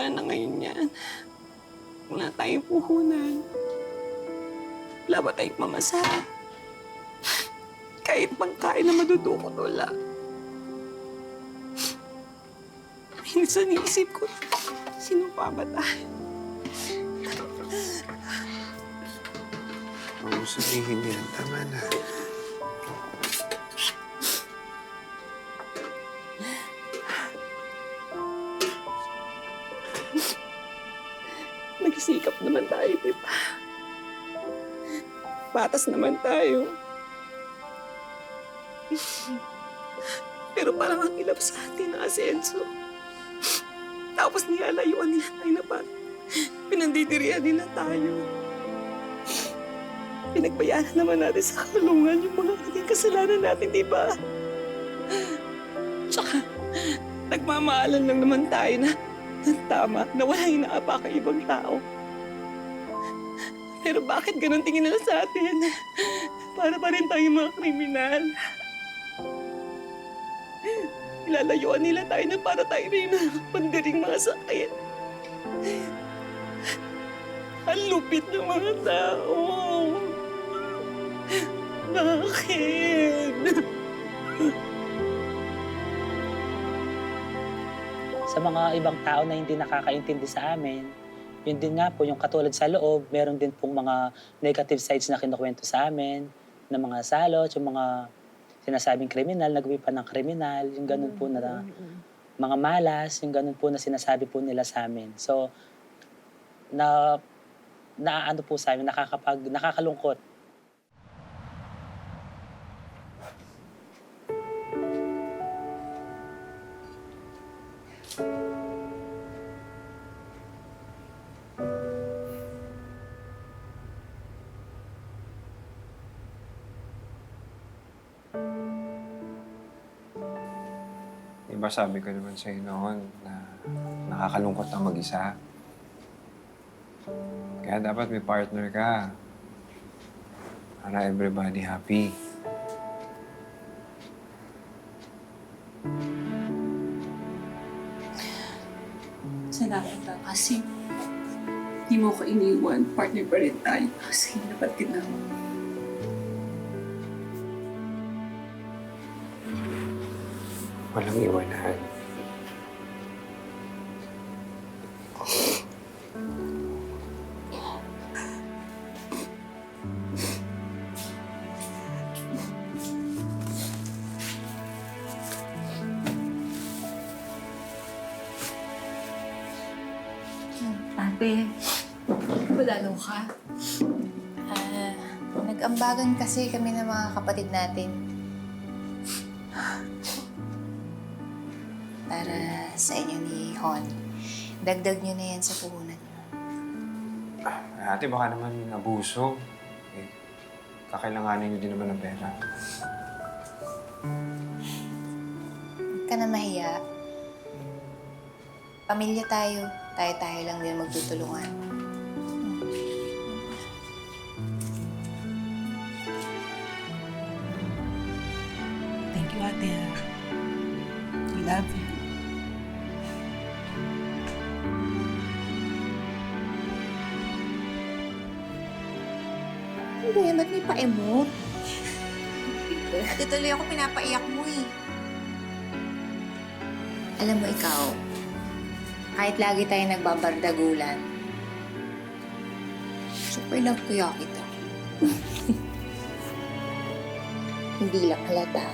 wala na ngayon yan. Wala tayong puhunan. Wala ba tayong mamasahe? Kahit pangkain na madudukot, wala. Minsan iisip ko, sino pa ba tayo? Huwag mo sabihin yan. Tama na. Nagsikap naman tayo, di ba? Patas naman tayo. Pero parang ang ilap sa atin ng asenso. Tapos nilalayuan nila tayo na parang pinandidirian nila tayo. Pinagbayaan naman natin sa kulungan yung mga naging kasalanan natin, di ba? Tsaka, nagmamahalan lang naman tayo na tama na wala inaapa kay ibang tao. Pero bakit ganun tingin nila sa atin? Para pa rin tayong mga kriminal. Ilalayuan nila tayo na para tayo rin pandiring mga sakit. Ang lupit ng mga tao. Bakit? Sa mga ibang tao na hindi nakakaintindi sa amin, yun din nga po, yung katulad sa loob, meron din pong mga negative sides na kinukwento sa amin, ng mga salot, yung mga sinasabing kriminal, nagawi pa ng kriminal, yung ganun po na mga malas, yung ganun po na sinasabi po nila sa amin. So, naano po sa amin, nakakalungkot. Diba sabi ko naman sa'yo noon na nakakalungkot ang mag-isa. Kaya dapat may partner ka. Para everybody happy. Salamat ka kasi di mo ko iniwan. Partner pa rin tayo kasi dapat kita mo. Walang iwanan. Ate, bulalo ka. Nag-ambagan kasi kami ng mga kapatid natin. Para sa inyo ni Hon. Dagdag nyo na yan sa puhunan. Ate, baka naman abuso. Eh, kakailanganin niyo din naman ng pera. Huwag ka na mahiya. Pamilya tayo. Tayo-tayo lang din magtutulungan. Thank you, ate. I love you. Hindi, ba't may pa-emote? Ate, tuloy ako pinapaiyak mo eh. Alam mo ikaw, kahit lagi tayo nagbabardagulan, super love ko ya kita. Hindi lang halata.